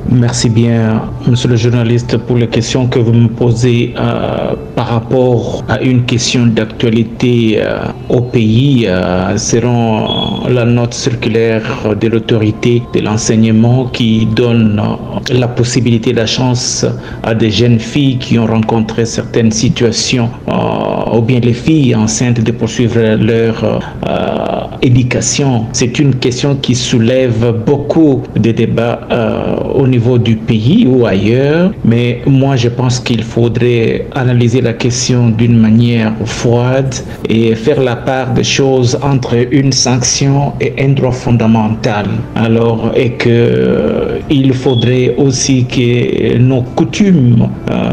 Merci bien, monsieur le journaliste, pour les questions que vous me posez par rapport à une question d'actualité au pays. Selon la note circulaire de l'autorité de l'enseignement qui donne la possibilité, la chance à des jeunes filles qui ont rencontré certaines situations ou bien les filles enceintes de poursuivre leur éducation. C'est une question qui soulève beaucoup de débats au niveau du pays ou ailleurs, mais moi je pense qu'il faudrait analyser la question d'une manière froide et faire la part des choses entre une sanction et un droit fondamental. Alors, et que il faudrait aussi que nos coutumes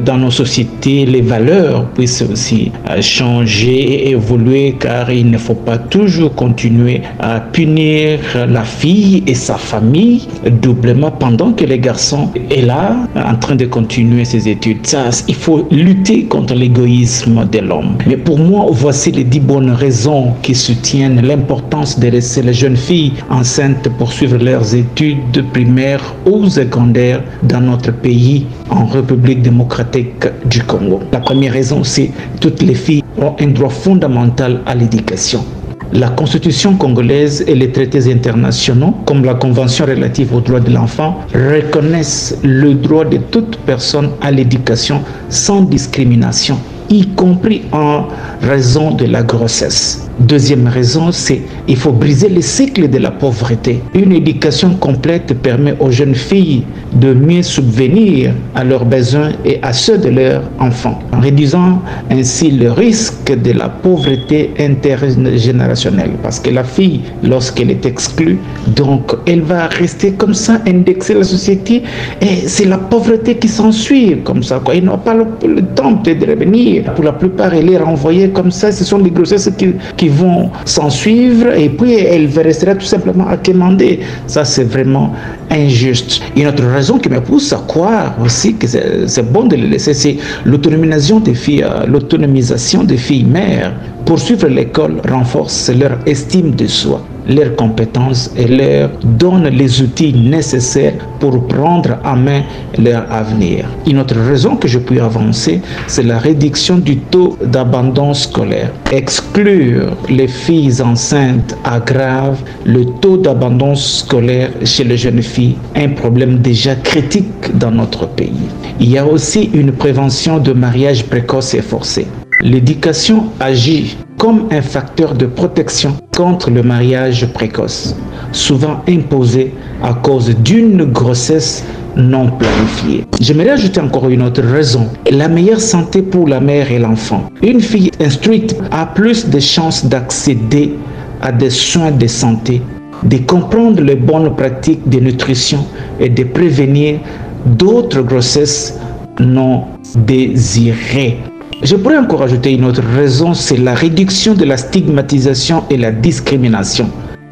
dans nos sociétés, les valeurs puissent aussi changer et évoluer, car il ne faut pas toujours continuer à punir la fille et sa famille doublement pendant que les garçons est là en train de continuer ses études. Ça, il faut lutter contre l'égoïsme de l'homme. Mais pour moi, voici les 10 bonnes raisons qui soutiennent l'importance de laisser les jeunes filles enceintes poursuivre leurs études primaires ou secondaires dans notre pays, en République démocratique du Congo. La première raison, c'est que toutes les filles ont un droit fondamental à l'éducation. La Constitution congolaise et les traités internationaux, comme la Convention relative aux droits de l'enfant, reconnaissent le droit de toute personne à l'éducation sans discrimination, y compris en raison de la grossesse. Deuxième raison, c'est qu'il faut briser le cycle de la pauvreté. Une éducation complète permet aux jeunes filles de mieux subvenir à leurs besoins et à ceux de leurs enfants, en réduisant ainsi le risque de la pauvreté intergénérationnelle. Parce que la fille, lorsqu'elle est exclue, donc elle va rester comme ça, indexée à la société, et c'est la pauvreté qui s'ensuit comme ça, quoi. Ils n'ont pas le temps de revenir. Pour la plupart, elle est renvoyée comme ça. Ce sont les grossesses qui vont s'en suivre, et puis elle restera tout simplement à quémander. Ça, c'est vraiment injuste. Une autre raison qui me pousse à croire aussi que c'est bon de les laisser, c'est l'autonomisation des filles, l'autonomisation des filles mères. Poursuivre l'école renforce leur estime de soi, leurs compétences et leur donne les outils nécessaires pour prendre en main leur avenir. Une autre raison que je puis avancer, c'est la réduction du taux d'abandon scolaire. Exclure les filles enceintes aggrave le taux d'abandon scolaire chez les jeunes filles, un problème déjà critique dans notre pays. Il y a aussi une prévention de mariage précoce et forcé. L'éducation agit comme un facteur de protection contre le mariage précoce, souvent imposé à cause d'une grossesse non planifiée. J'aimerais ajouter encore une autre raison, la meilleure santé pour la mère et l'enfant. Une fille instruite a plus de chances d'accéder à des soins de santé, de comprendre les bonnes pratiques de nutrition et de prévenir d'autres grossesses non désirées. Je pourrais encore ajouter une autre raison, c'est la réduction de la stigmatisation et la discrimination.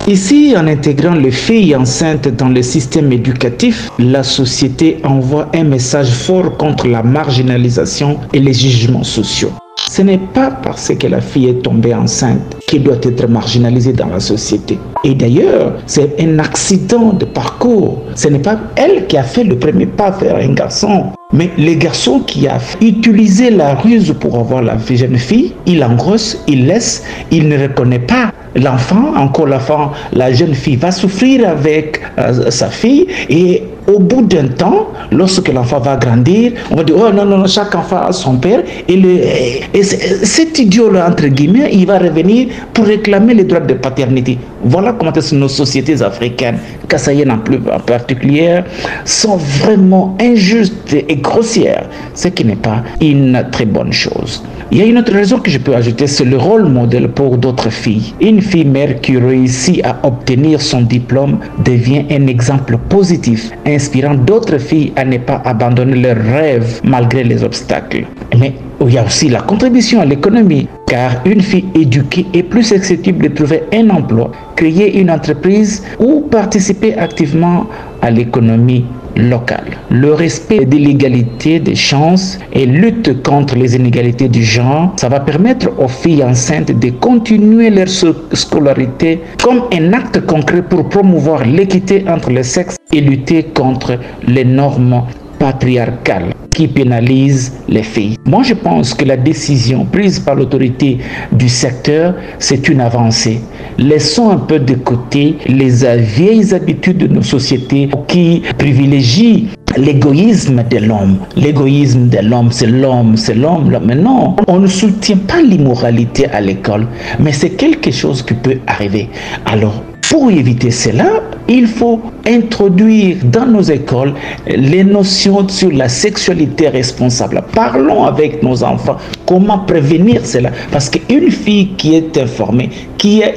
Ici, en intégrant les filles enceintes dans le système éducatif, la société envoie un message fort contre la marginalisation et les jugements sociaux. Ce n'est pas parce que la fille est tombée enceinte qu'elle doit être marginalisée dans la société. Et d'ailleurs, c'est un accident de parcours. Ce n'est pas elle qui a fait le premier pas vers un garçon, mais le garçon qui a utilisé la ruse pour avoir la jeune fille, il engrosse, il laisse, il ne reconnaît pas l'enfant. Encore l'enfant, la jeune fille va souffrir avec sa fille, et au bout d'un temps, lorsque l'enfant va grandir, on va dire, oh non, non, chaque enfant a son père, et cet idiot-là, entre guillemets, il va revenir pour réclamer les droits de paternité. Voilà comment nos sociétés africaines, kassaïennes en particulier, sont vraiment injustes et grossières, ce qui n'est pas une très bonne chose. Il y a une autre raison que je peux ajouter, c'est le rôle modèle pour d'autres filles. Une fille mère qui réussit à obtenir son diplôme devient un exemple positif, inspirant d'autres filles à ne pas abandonner leurs rêves malgré les obstacles. Mais il y a aussi la contribution à l'économie, car une fille éduquée est plus susceptible de trouver un emploi, créer une entreprise ou participer activement à l'économie locale. Le respect de l'égalité des chances et lutte contre les inégalités du genre, ça va permettre aux filles enceintes de continuer leur scolarité comme un acte concret pour promouvoir l'équité entre les sexes et lutter contre les normes patriarcales qui pénalisent les filles. Moi, je pense que la décision prise par l'autorité du secteur, c'est une avancée. Laissons un peu de côté les vieilles habitudes de nos sociétés qui privilégient l'égoïsme de l'homme. L'égoïsme de l'homme, c'est l'homme, c'est l'homme. Mais non, on ne soutient pas l'immoralité à l'école, mais c'est quelque chose qui peut arriver. Alors, pour éviter cela, il faut introduire dans nos écoles les notions sur la sexualité responsable. Parlons avec nos enfants comment prévenir cela. Parce qu'une fille qui est informée,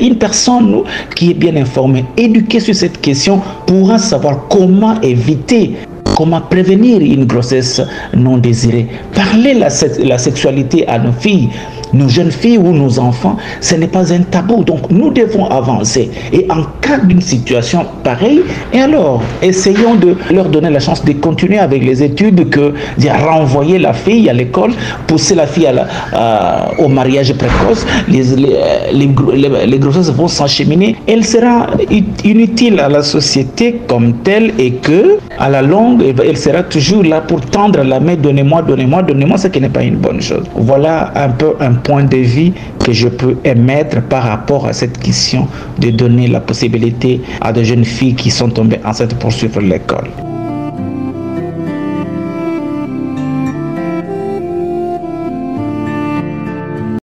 une personne qui est bien informée, éduquée sur cette question, pourra savoir comment éviter, comment prévenir une grossesse non désirée. Parler la sexualité à nos filles, nos jeunes filles ou nos enfants, ce n'est pas un tabou. Donc nous devons avancer. Et en cas d'une situation pareille, et alors essayons de leur donner la chance de continuer avec les études que de renvoyer la fille à l'école, pousser la fille au mariage précoce. Les grossesses vont s'encheminer. Elle sera inutile à la société comme telle et que à la longue, elle sera toujours là pour tendre la main, donnez-moi, ce qui n'est pas une bonne chose. Voilà un peu un point de vue que je peux émettre par rapport à cette question de donner la possibilité à des jeunes filles qui sont tombées enceintes pour suivre l'école.